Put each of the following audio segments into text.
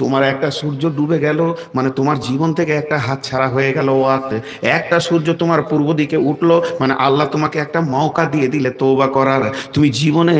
তোমার একটা সূর্য ডুবে গেল মানে তোমার জীবন থেকে একটা হাত ছাড়া হয়ে গেল ওয়াক্ত। একটা সূর্য তোমার পূর্ব দিকে উঠলো মানে আল্লাহ তোমাকে একটা মওকা দিয়ে দিলে তওবা করার। তুমি জীবনে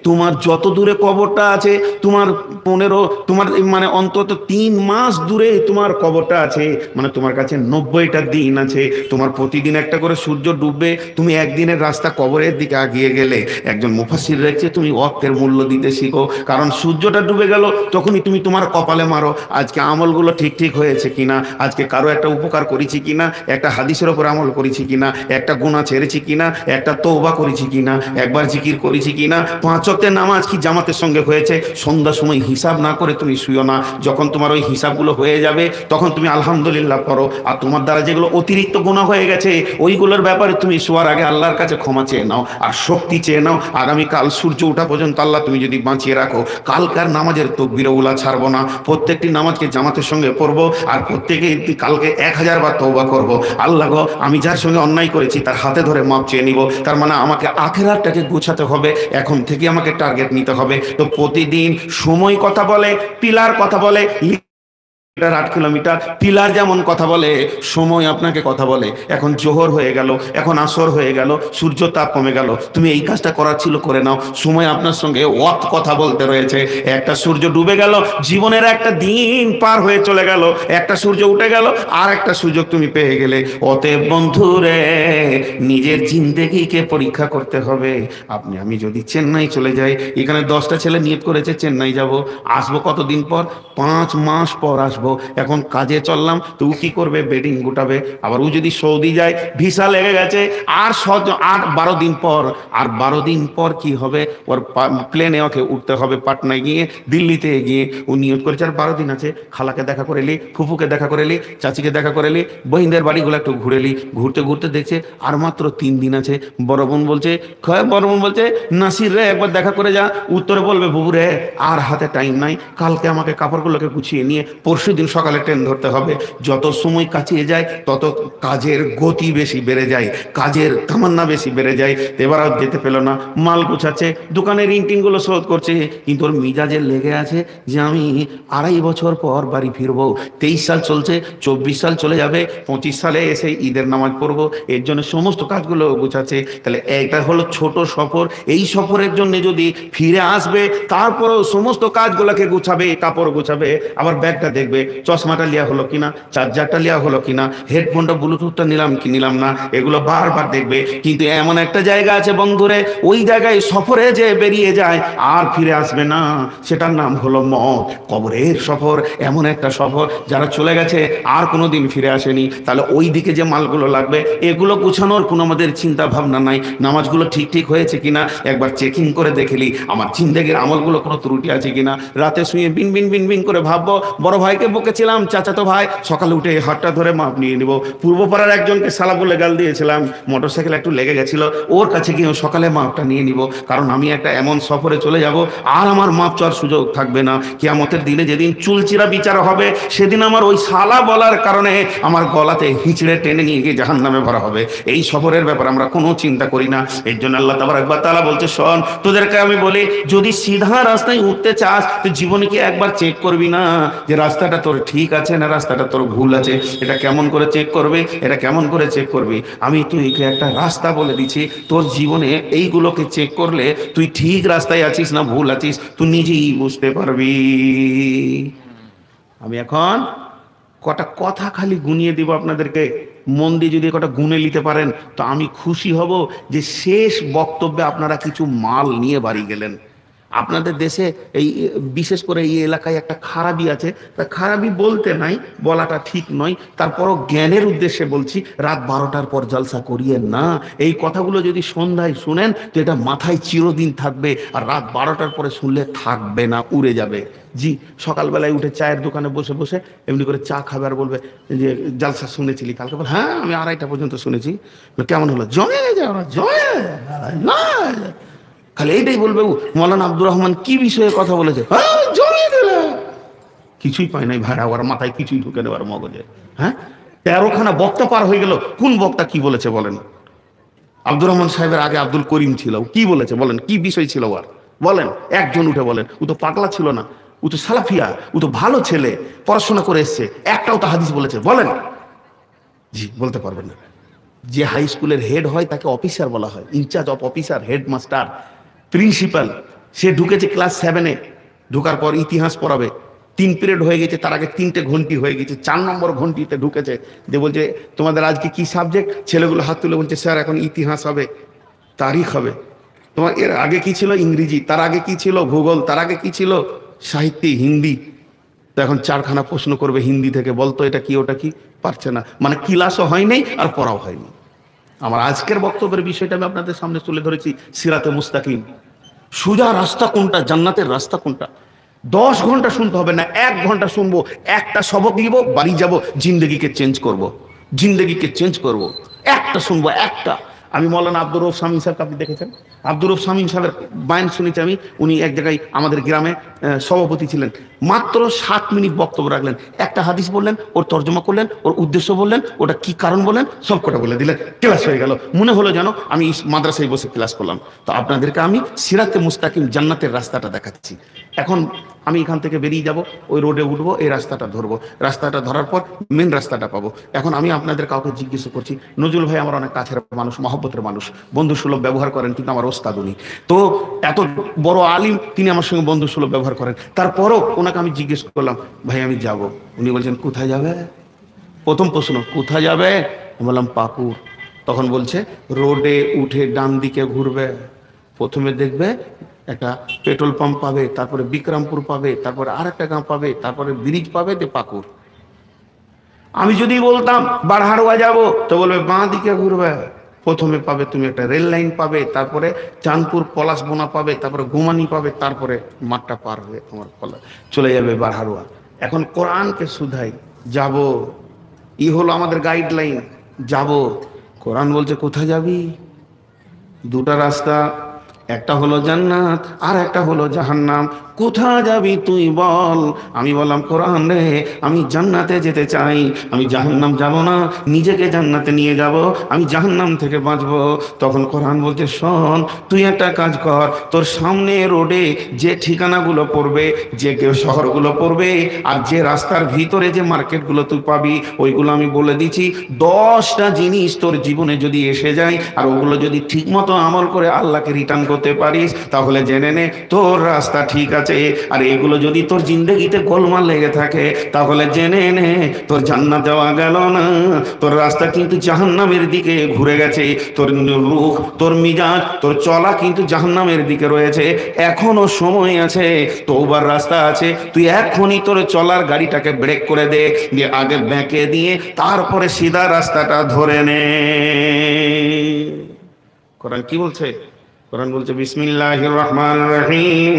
তোমার যত দূরে কবরটা আছে, তোমার 15 তোমার মানে অন্তত 3 মাস দূরে তোমার কবরটা আছে, মানে তোমার কাছে 90টা দিন আছে। তোমার প্রতিদিন একটা করে সূর্য ডুববে, তুমি একদিনের রাস্তা কবরের দিকে এগিয়ে গেলে। একজন মুফাসসির রেখেছে তুমি ওয়াক্তের মূল্য দিতে শিখো, কারণ সূর্যটা ডুবে গেল তখনই তুমি তোমার কপালে মারো আজকে আমলগুলো ঠিক ঠিক হয়েছে কিনা, আজকে কারো একটা উপকার করেছি কিনা, একটা হাদিসের ওপর আমল করেছি কিনা, একটা গুনাহ ছেড়েছি কিনা, একটা তওবা করেছি কিনা, একবার জিকির করেছি কিনা, 5 ওয়াক্তের নামাজ কি জামাতের সঙ্গে হয়েছে। সন্ধ্যার সময় হিসাব না করে তুমি শুইও না, যখন তোমার ওই হিসাবগুলো হয়ে যাবে তখন তুমি আলহামদুলিল্লাহ করো। আর তোমার দ্বারা যেগুলো অতিরিক্ত গুনাহ হয়ে গেছে ওইগুলোর ব্যাপারে তুমি শোয়ার আগে আল্লাহর কাছে ক্ষমা চেয়ে নাও আর শক্তি চেয়ে নাও। আগামীকাল সূর্য ওঠা পর্যন্ত আল্লাহ তুমি যদি বাঁচিয়ে রাখো, কালকার নামাজের তকবীরগুলো ছাড়বো না, প্রত্যেকটি নামাজকে জামাতের সঙ্গে পড়বো আর প্রত্যেকে কালকে 1000 বার তওবা করবো। আল্লাহ গো, আমি যার সঙ্গে অন্যায় করেছি তার হাতে ধরে মাপ চেয়ে নিব। তার মানে আমাকে আখিরাতটাকে গোছাতে হবে, এখন থেকে আমাকে টার্গেট নিতে হবে। তো প্রতিদিন সময় কথা বলে, পিলার কথা বলে, 8 কিলোমিটার পিলার যেমন কথা বলে, সময় আপনাকে কথা বলে। এখন জোহর হয়ে গেল, এখন আসর হয়ে গেল, সূর্য তাপ কমে গেল, তুমি এই কাজটা করার ছিল করে নাও। সময় আপনার সঙ্গে ওয়াক্ত কথা বলতে রয়েছে। একটা সূর্য ডুবে গেল, জীবনের একটা দিন পার হয়ে চলে গেল, একটা সূর্য উঠে গেল, আর একটা সুযোগ তুমি পেয়ে গেলে। অতএব বন্ধুরে, নিজের জিন্দেগিকে পরীক্ষা করতে হবে। আমি যদি চেন্নাই চলে যাই, এখানে 10টা ছেলে নিয়ত করেছে চেন্নাই যাব, আসবো কতদিন পর, 5 মাস পর আসবো। এখন কাজে চললাম, তো ও কি করবে, বেডিং গুটাবে। আবার ও যদি সৌদি যায়, ভিসা লেগে গেছে, আর 12 দিন পর, আর 12 দিন পর কি হবে, ওর প্লেনে ওকে উঠতে হবে পাটনায় গিয়ে, দিল্লিতে গিয়ে। ও নিয়ত করেছে আর 12 দিন আছে, খালাকে দেখা করে এলি, ফুফুকে দেখা করে এলি, চাচিকে দেখা করে এলি, বহিনদের বাড়িগুলো একটু ঘুরে এলি। ঘুরতে ঘুরতে দেখছে আর মাত্র 3 দিন আছে। বড় বোন বলছে নাসির রে একবার দেখা করে যা। উত্তরে বলবে, বুবু রে আর হাতে টাইম নাই, কালকে আমাকে কাপড়গুলোকে গুছিয়ে নিয়ে পরশুদিন সকালে ট্রেন ধরতে হবে। যত সময় কাছিয়ে যায় তত কাজের গতি বেশি বেড়ে যায়, কাজের তামান্না বেশি বেড়ে যায়। এবার আর যেতে পেল না, মাল গুছাচ্ছে, দোকানের ঋণ-টিনগুলো শোধ করছে, কিন্তু ওর মিজাজে লেগে আছে যে আমি 2.5 বছর পর বাড়ি ফিরবো। 23 সাল চলছে, 24 সাল চলে যাবে, 25 সালে এসে ঈদের নামাজ পড়বো। এর জন্য সমস্ত কাজগুলো গুছাচ্ছে। তাহলে এটা হলো ছোট সফর। এই সফরের জন্য যদি ফিরে আসবে, তারপরেও সমস্ত কাজগুলোকে গুছাবে, কাপড় গুছাবে, আবার ব্যাগটা দেখবে, চশমাটা লিয়া হলো কিনা, চার্জারটা লিয়া হলো কিনা, হেডফোনটা ব্লুটুথটা নিলাম কি নিলাম না, এগুলো বারবার দেখবে। কিন্তু এমন একটা জায়গা আছে বন্ধুরে, ওই জায়গায় সফরে যে বেরিয়ে যায় আর ফিরে আসবে না, সেটার নাম হলো মত। কবরের সফর এমন একটা সফর, যারা চলে গেছে আর কোনোদিন ফিরে আসেনি। তাহলে ওই দিকে যে মালগুলো লাগবে, এগুলো গুছানোর কোনো আমাদের চিন্তা ভাবনা নাই। নামাজগুলো ঠিক ঠিক হয়েছে কিনা একবার চেকিং করে দেখেলি, আমার জিন্দেগির আমলগুলো কোনো ত্রুটি আছে কিনা। রাতে শুয়ে বিন বিন বিন বিন করে ভাববো, বড় ভাইকে বকেছিলাম, চাচাতো ভাই, সকালে উঠে হাতটা ধরে মাপ নিয়ে নিব। পূর্বপাড়ার একজনকে সালা বলে গাল দিয়েছিলাম, মোটরসাইকেল একটু লেগে গেছিল, ওর কাছে গিয়ে সকালে মাপটা নিয়ে নিব। কারণ আমি একটা এমন সফরে চলে যাব, আর আমার মাপ চাওয়ার সুযোগ থাকবে না। কিয়ামতের দিনে যেদিন চুলচিরা বিচার হবে, সেদিন আমার ওই সালা বলার কারণে আমার গলাতে হিচড়ে টেনে নিয়ে গিয়ে জাহান্নামে ভরা হবে। এই সফরের ব্যাপারে আমরা কোনো চিন্তা করি না। এর জন্য আল্লাহ তাবারক ওয়া তাআলা বলছে, শোন, তোদেরকে আমি বলি, যদি সিধা রাস্তায় উঠতে চাস, তো জীবনে কি একবার চেক করবি না যে রাস্তাটা তোর ঠিক আছে না রাস্তাটা তোর ভুল আছে? এটা কেমন করে চেক করবে, এটা কেমন করে চেক করবি? আমি তুইকে একটা রাস্তা বলে দিচ্ছি, তোর জীবনে এইগুলোকে চেক করলে তুই ঠিক রাস্তায় আছিস না ভুল আছিস তুই নিজেই বুঝতে পারবি। আমি এখন কটা কথা খালি গুনিয়ে দিব আপনাদেরকে, মন দিয়ে যদি কটা গুনে নিতে পারেন তো আমি খুশি হব যে শেষ বক্তব্যে আপনারা কিছু মাল নিয়ে বাড়ি গেলেন। আপনাদের দেশে এই বিশেষ করে এই এলাকায় একটা খারাপই আছে, তা খারাপই বলতে নাই, বলাটা ঠিক নয়, তারপরও জ্ঞানের উদ্দেশ্যে বলছি, রাত 12টার পর জলসা করিয়েন না। এই কথাগুলো যদি সন্ধ্যায় শুনেন তো এটা মাথায় চিরদিন থাকবে, আর রাত 12টার পরে শুনলে থাকবে না, উড়ে যাবে। জি, সকালবেলায় উঠে চায়ের দোকানে বসে বসে এমনি করে চা খাবে আর বলবে যে জলসা শুনেছিলি কালকে? বল, হ্যাঁ আমি 2:30 পর্যন্ত শুনেছি। কেমন হলো? জমে যায়, ওরা জমে না, খালি এইটাই বলবে। মৌলানা আব্দুর রহমান কি বিষয়ে কথা বলেছে? জমিয়ে দিলে কিছুই পায় নাই ভাই, ওর মাথায় কিছুই ঢুকে দেওয়ার মগজে। হ্যাঁ, 13খানা বক্তা পার হয়ে গেল, কোন বক্তা কি বলেছে বলেন? আব্দুর রহমান সাহেবের আগে আব্দুল করিম ছিল, কি বলেছে বলেন? কি বিষয় ছিল আর বলেন? একজন উঠে বলেন। ও তো পাগলা ছিল না, ও তো সালাফিয়া, ও তো ভালো ছেলে, পড়াশোনা করে এসছে, একটাও তো হাদিস বলেছে বলেন? জি বলতে পারবেন না। যে হাই স্কুলের হেড হয় তাকে অফিসার বলা হয়, in-charge of officer, headmaster, principal. সে ঢুকেছে ক্লাস 7-এ, ঢুকার পর ইতিহাস পড়াবে, 3 পিরিয়ড হয়ে গেছে, তার আগে 3টে ঘন্টি হয়ে গেছে, 4 নম্বর ঘন্টিতে ঢুকেছে। যে বলছে তোমাদের আজকে কি সাবজেক্ট? ছেলেগুলো হাত তুলে বলছে স্যার এখন ইতিহাস হবে, তারিখ হবে। তোমার এর আগে কি ছিল? ইংরেজি। তার আগে কি ছিল? ভূগোল। তার আগে কি ছিল? সাহিত্য, হিন্দি। তো এখন 4খানা প্রশ্ন করবে হিন্দি থেকে, বলতো এটা কি ওটা কি, পারছে না। মানে ক্লাসও হয় নাই আর পড়াও হয়নি। আমার আজকের বক্তব্যের বিষয়টা আমি আপনাদের সামনে তুলে ধরেছি, সিরাতে মুস্তাকিম, সোজা রাস্তা কোনটা, জান্নাতের রাস্তা কোনটা। 10 ঘন্টা শুনতে হবে না, 1 ঘন্টা শুনবো, একটা সবক নিব, বাড়ি যাব, জিন্দগিকে চেঞ্জ করব, জিন্দগিকে চেঞ্জ করব। একটা শুনবো, একটা। আমি মৌলানা আব্দুর রউফ শামীম সাহেবকে আপনি দেখেছেন? আব্দুর রউফ শামীম সাহেবের বায়ান শুনেছি আমি। উনি এক জায়গায় আমাদের গ্রামে সভাপতি ছিলেন। মাত্র 7 মিনিট বক্তব্য রাখলেন, একটা হাদিস বললেন, ওর তর্জমা করলেন, ওর উদ্দেশ্য বললেন, ওটা কি কারণ বলেন, সব কটা বলে দিলেন, ক্লাস হয়ে গেল। মনে হলো যেন আমি মাদ্রাসায় বসে ক্লাস করলাম। তো আপনাদেরকে আমি সিরাতে মুস্তাকিম, জান্নাতের রাস্তাটা দেখাচ্ছি। এখন আমি এখান থেকে বেরিয়ে যাব, ওই রোডে উঠবো, এই রাস্তাটা ধরবো, রাস্তাটা ধরার পর মেন রাস্তাটা পাবো। এখন আমি আপনাদের কাউকে জিজ্ঞেস করছি, নজরুল ভাই আমার অনেক কাছের মানুষ, মহব্বতের মানুষ, বন্ধু সুলভ ব্যবহার করেন, কিন্তু আমার ওস্তাদ উনি। তো এত বড় আলিম, তিনি আমার সঙ্গে বন্ধু সুলভ ব্যবহার করেন। তারপরও ওনাকে আমি জিজ্ঞেস করলাম, ভাই আমি যাব। উনি বলছেন কোথায় যাবে? প্রথম প্রশ্ন, কোথায় যাবে? আমি বললাম পাকুড়। তখন বলছে রোডে উঠে ডান দিকে ঘুরবে, প্রথমে দেখবে একটা পেট্রোল পাম্প পাবে, তারপরে বিক্রমপুর পাবে, তারপরে আর একটা গাঁ পাবে, তারপরে ব্রিজ পাবে, দে পাকুড়। আমি যদি বলতাম বারহাড়ুয়া যাব, তো বলবে বাঁ দিকে ঘুরবে, প্রথমে পাবে তুমি একটা রেল লাইন পাবে, তারপরে চাঁদপুর পলাশবোনা পাবে, তারপরে গোমানি পাবে, তারপরে মাঠটা পার হয়ে তোমার চলে যাবে বারহাড়ুয়া। এখন কোরআনকে শুধাই, যাব, ই হলো আমাদের গাইডলাইন, যাব। কোরআন বলছে কোথায় যাবি? দুটা রাস্তা, একটা হলো জান্নাত আর একটা হলো জাহান্নাম। কোথায় যাবি তুই বল? আমি বললাম কোরআন রে, আমি জান্নাতে যেতে চাই, আমি জাহান্নাম যাব না, নিজেকে জান্নাতে নিয়ে যাব, আমি জাহান্নাম থেকে বাঁচবো। তখন কোরআন বলছে শোন, তুই একটা কাজ কর, তোর সামনে রোডে যে ঠিকানাগুলো পড়বে, যে শহরগুলো পড়বে, আর যে রাস্তার ভিতরে যে মার্কেটগুলো তুই পাবি, ওইগুলো আমি বলে দিচ্ছি। 10টা জিনিস তোর জীবনে যদি এসে যায়, আর ওগুলো যদি ঠিক মতো আমল করে আল্লাহকে রিটার্ন করতে পারিস, তাহলে জেনে নে তোর রাস্তা ঠিক আছে। আর এগুলো যদি তোর জিন্দগিতে গোলমাল লেগে থাকে, তাহলে জেনে নে তোর জান্নাত যাওয়া গেল না, তোর রাস্তা কিন্তু জাহান্নামের দিকে ঘুরে গেছে। তোর রূহ, তোর মিজাজ, তোর চলা কিন্তু জাহান্নামের দিকে রয়েছে। এখনো সময় আছে, তওবার রাস্তা আছে। তুই এখনই তোর চলার গাড়িটাকে ব্রেক করে দে, দিয়ে আগে ব্যাঁকে দিয়ে তারপরে সিধা রাস্তাটা ধরে নে। কোরআন কি বলছে? কোরআন বলছে বিসমিল্লাহির রহমানির রহিম,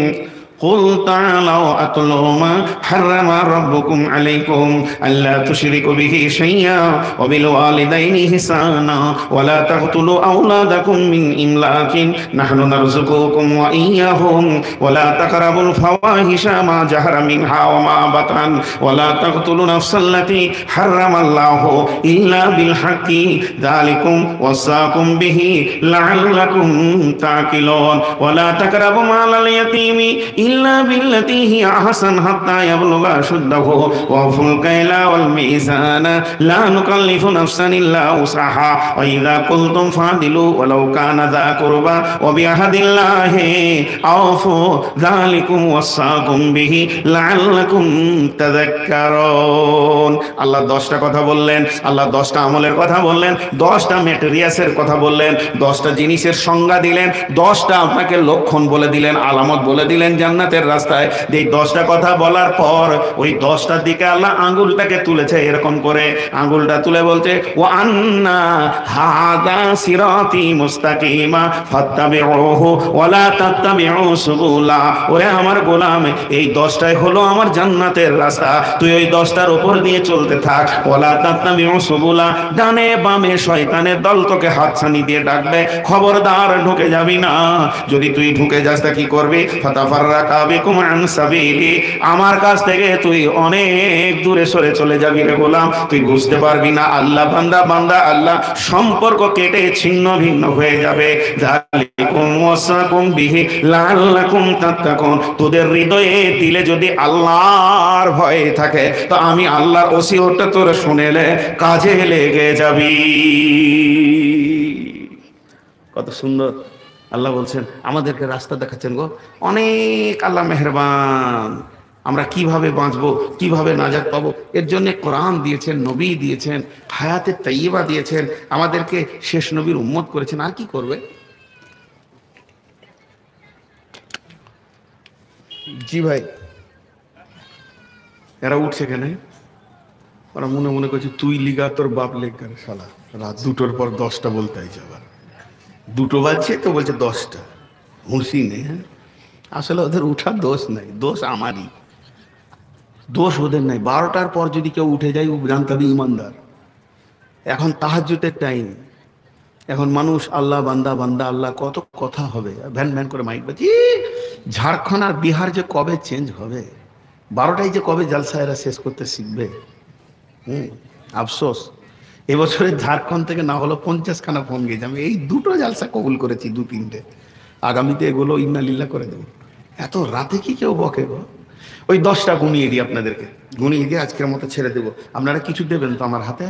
قل تعالوا أتلوا ما حرم ربكم عليكم ألا تشركوا به شيئا وبالوالدين إحسانا ولا تقتلوا أولادكم من إملاق نحن نرزقكم وإياهم ولا تقربوا الفواحش ما ظهر منها وما بطن ولا تقتلوا النفس التي حرم الله إلا بالحق ذلكم وصاكم به لعلكم تعقلون ولا تقربوا مال اليتيم إلا بالتي هي أحسن حتى يبلغ أشده وأوفوا الكيل والميزان لا نكلف نفسا إلا وسعها وإذا قلتم فاعدلوا ولو كان ذا قربى وبعهد الله أوفوا ذلكم وصاكم به لعلكم تذكرون। আল্লাহ 10টা কথা বললেন, আল্লাহ 10টা আমলের কথা বললেন, 10টা ম্যাটেরিয়ালসের কথা বললেন, 10টা জিনিসের সংজ্ঞা দিলেন, 10টা আপনাকে লক্ষণ বলে দিলেন, আলামত বলে দিলেন জান্নাতের রাস্তায়। এই 10টা কথা বলার পর ওই 10টার দিকে আল্লাহ আঙ্গুলটাকে তুলেছে, এরকম করে আঙ্গুলটা তুলে বলছে ওয়া আন্না হাদা সিরাতি মুস্তাকিমা ফাত্তাবিউহু ওয়া লা তাত্তাবিউ সুবুলা। ওরে আমার গোলাম, এই 10টাই হলো আমার জান্নাতের রাস্তা, তুই ওই 10টার উপর দিয়ে চলতে থাক। ওয়া লা তাত্তাবিউ সুবুলা, ডানে বামে শয়তানের দল তোকে হাতছানি দিয়ে ডাকবে, খবরদার ঢুকে যাবি না। যদি তুই ঢুকে যাস তা কি করবি? ফাতাফাররা তাফাররাকা বিকুম আন সাবিলি, আমার কাছ থেকে তুই অনেক দূরে সরে চলে যাবি রে গোলাম, তুই বুঝতে পারবি না আল্লাহ বান্দা বান্দা আল্লাহ সম্পর্ক কেটে ছিন্ন ভিন্ন হয়ে যাবে। যালিকুম ওয়াসাকুম বিহি লাআল্লাকুম তাত্তাকুন, তোদের হৃদয়ে দিলে যদি আল্লাহর ভয় থাকে তো আমি আল্লাহর ওসিয়তটা তোর শুনেলে কাজে লেগে যাবি। কত সুন্দর আল্লাহ বলছেন, আমাদেরকে রাস্তা দেখাচ্ছেন গো। অনেক আল্লাহ মেহেরবান। আমরা কিভাবে বাঁচবো, কিভাবে নাজাত পাবো, এর জন্য কোরআন দিয়েছেন, নবী দিয়েছেন, হায়াতে তাইয়্যিবা দিয়েছেন, আমাদেরকে শেষ নবীর উম্মত করেছেন। আর কি করবে? জি ভাই, এরা উঠছে কেন? ওরা মনে মনে করছে তুই লিগা তোর বাপ লেগা শালা, রাত 2টোর পর 10টা বলতে হয় যাবার, 2টো বাজছে তো বলছে 10টা, হুঁশি নেই। হ্যাঁ, আসলে ওদের উঠার দোষ নাই, দোষ আমারই, দোষ ওদের নাই। 12টার পর যদি কেউ উঠে যায় ও জানতে হবে ইমানদার। এখন তাহাজ্জুদের টাইম, এখন মানুষ আল্লাহ বান্দা বান্দা আল্লাহ কত কথা হবে, ভ্যান ভ্যান করে মাইক বাজি। ঝাড়খণ্ড আর বিহার যে কবে চেঞ্জ হবে, 12টায় যে কবে জালসা এরা শেষ করতে শিখবে। আফসোস, এবছরে ঝাড়খণ্ড থেকে না হলো 50খানা ফোন গেছে, আমি এই 2টো জালসা কবুল করেছি, 2-3টে, আগামীতে এগুলো ইন্নালিল্লাহ করে দেবো। এত রাতে কি কেউ বকে গো? ওই 10টা গুনিয়ে দিই আপনাদেরকে, গুনিয়ে দিয়ে আজকের মতো ছেড়ে দেবো। আপনারা কিছু দেবেন তো? আমার হাতে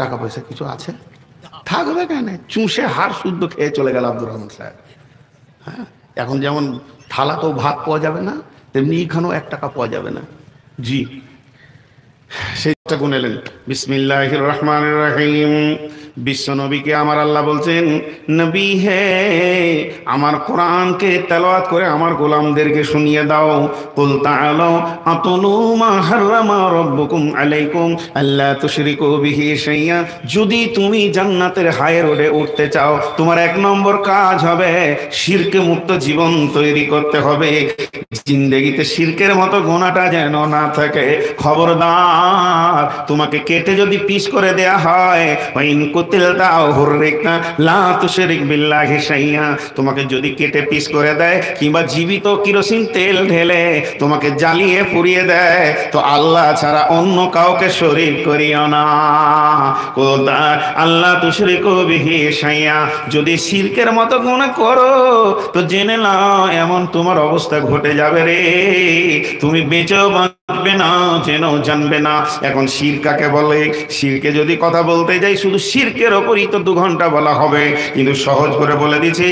টাকা পয়সা কিছু আছে? থাকবে কেন? চুষে হাড় শুদ্ধ খেয়ে চলে গেল আব্দুর রহমান সাহেব। হ্যাঁ, এখন যেমন থালাতেও ভাত পাওয়া যাবে না, তেমনি এখানেও 1 টাকা পাওয়া যাবে না। জি, সেটা গুনেলেন। বিসমিল্লাহির রহমানির রহিম। বিশ্ব নবীকে আমার আল্লাহ বলছেন, নবী হে, আমার কোরআনকে তেলাওয়াত করে আমার গোলামদেরকে শুনিয়ে দাও। কুল তাআলাউ আতুলু মা হাররামা রাব্বুকুম আলাইকুম আল্লা তুশরিকু বিহি শাইয়া। যদি তুমি জান্নাতের হাই রোডে উঠতে চাও, তোমার 1 নম্বর কাজ হবে শিরকে মুক্ত জীবন তৈরি করতে হবে। জিন্দেগিতে শিরকের মতো গুনাহটা যেন না থাকে। খবরদার, তোমাকে কেটে যদি পিস করে দেয়া হয়, ওয়াইন কুতিলতা আও হুররিকতা লা তুশরিক বিল্লাহি শাইয়া, তোমাকে যদি কেটে পিস করে দেয় কিংবা জীবিত কিরোসিন তেল ঢেলে তোমাকে জ্বালিয়ে পুড়িয়ে দেয়, তো আল্লাহ ছাড়া অন্য কাউকে শরীক করিও না। কোদা আল্লাহ তুশরিকু বিহি শাইয়া, যদি শিরকের মতো গুনাহ করো তো জেনে নাও এমন তোমার অবস্থা ঘটে যাবে রে, তুমি বেঁচেও বাঁচবে না, জেনেও জানবে না। এখন শির কাকে বলে? শিরকে যদি কথা বলতে যাই, শুধু শিরকের ওপরই তো 2 ঘন্টা বলা হবে, কিন্তু সহজ করে বলে দিচ্ছি,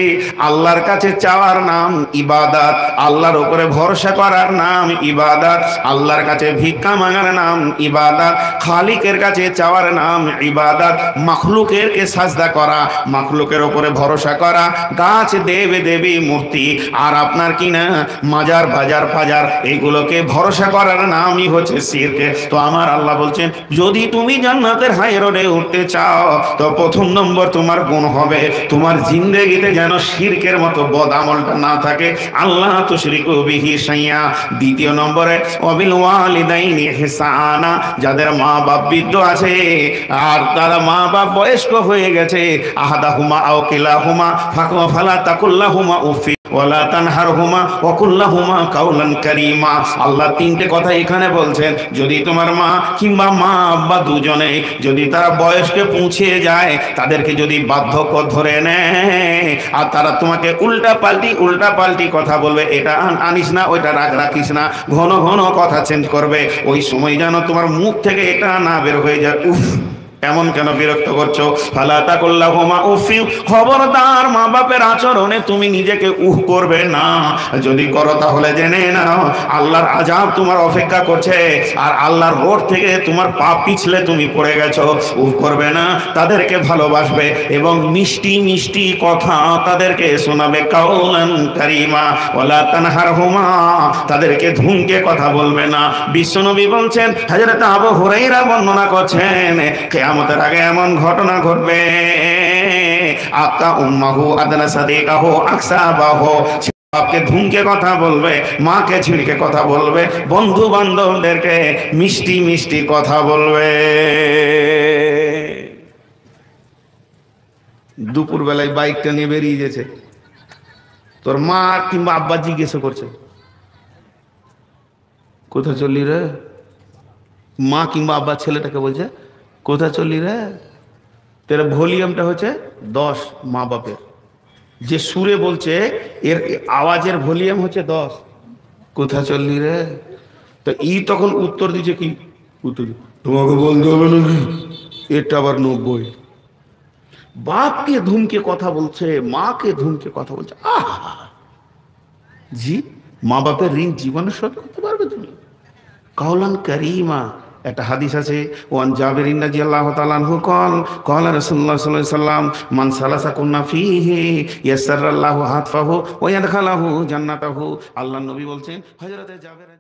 আল্লাহর কাছে চাওয়ার নাম ইবাদত, আল্লাহর উপরে ভরসা করার নাম ইবাদত, আল্লাহর কাছে ভিক্ষা মাঙার নাম ইবাদত, খালিকের কাছে চাওয়ার নাম ইবাদত, মাখলুকেরকে সাজদা করা, মাখলুকের উপরে ভরসা করা, গাছ দেব দেবী মূর্তি আর আপনার কিনা মাজার বাজার ফাজার, এইগুলোকে ভরসা করার নামই হচ্ছে শিরকে। তো আমার আল্লাহ বলছেন, যদি তুমি জান্নাতের হাই রোডে উঠতে চাও তো 1 নম্বর তোমার গুণ হবে তোমার জিন্দেগিতে যেন শিরকের মতো বদ আমলটা না থাকে। আল্লাহ তুশরিকু বিহি শাইয়া। 2 নম্বরে ওয়াবিল ওয়ালিদাইনি ইহসানা, যাদের মা বাপ বৃদ্ধ আছে আর তারা মা বাপ বয়স্ক হয়ে গেছে, আহাদাহুমা আও কিলাহুমা ফালা তাকুল্লাহুমা উফি ওয়ালা তানহারহুমা ওয়া কুল্লাহুমা কাওলান কারীমা। আল্লাহ 3টে কথা এখানে বলছেন, যদি তোমার মা কিংবা মা আব্বা দুজনে যদি তারা বয়সকে পৌঁছে যায়, তাদেরকে যদি বার্ধক্য ধরে নেয় আর তারা তোমাকে উল্টা পাল্টি কথা বলবে, এটা আনিস না, ওইটা রাখিস না, ঘন ঘন কথা চেঞ্জ করবে, ওই সময় যেন তোমার মুখ থেকে এটা না বের হয়ে যায়, উফ এমন কেন বিরক্ত করছো। ফালা তাকুল্লাহুমা উফি, খবরদার মা বাপের আচরণে তুমি নিজেকে উহ করবে না। যদি করো তাহলে জেনে নাও আল্লাহর আযাব তোমার অপেক্ষা করছে, আর আল্লাহর রোড থেকে তোমার পা পিছলে তুমি পড়ে গেছো। উহ করবে না, তাদেরকে ভালোবাসবে এবং মিষ্টি মিষ্টি কথা তাদেরকে শোনাবে, কাওলান কারীমা। ওয়ালা তানহারহুমা, তাদেরকে ধুমকে কথা বলবে না। বিশ্বনবী বলছেন, হযরত আবু হুরায়রা বর্ণনা করছেন, কিয়ামতের আগে এমন ঘটনা ঘটবে, আকা উম্মাহু আদনা সাদিকাহু আকসাবাহু, বাপকে ধুমকে কথা বলবে, মাকে ছিড়কে কথা বলবে, বন্ধু বান্ধবদেরকে মিষ্টি মিষ্টি কথা বলবে। দুপুর বেলায় বাইকটা নিয়ে বেরিয়ে গেছে, তোর মা কিংবা আব্বা জিজ্ঞেস করছে, কোথায় চললি রে? মা কিংবা আব্বা ছেলেটাকে বলছে কোথায় চললি রে? তেরা ভলিউমটা হচ্ছে 10 মা বাপের, যে সুরে বলছে এর আওয়াজের ভলিউম হচ্ছে 10। কোথায় চললি রে? তো ই তখন উত্তর দিচ্ছে কি, উত্তর তোমাকে বলতে হবে নাকি, এটা আবার 90। বাপকে ধুমকে কথা বলছে, মাকে ধুমকে কথা বলছে। আহা জি, মা বাপের ঋণ জীবনে শোধ করতে পারবে তুমি? কাওলান কারীমা। একটা হাদিস আছে, ওয়ান জাবির রাদিয়াল্লাহু তাআলা আনহু ক্বালা রাসূলুল্লাহ সাল্লাল্লাহু আলাইহি সাল্লাম মান সালাসা কুন্না ফীহি ইয়াসসারাল্লাহু হাতফাহু ওয়া ইয়াদখালাহু জান্নাতাহু। আল্লাহর নবী বলছেন, হযরতে জাবের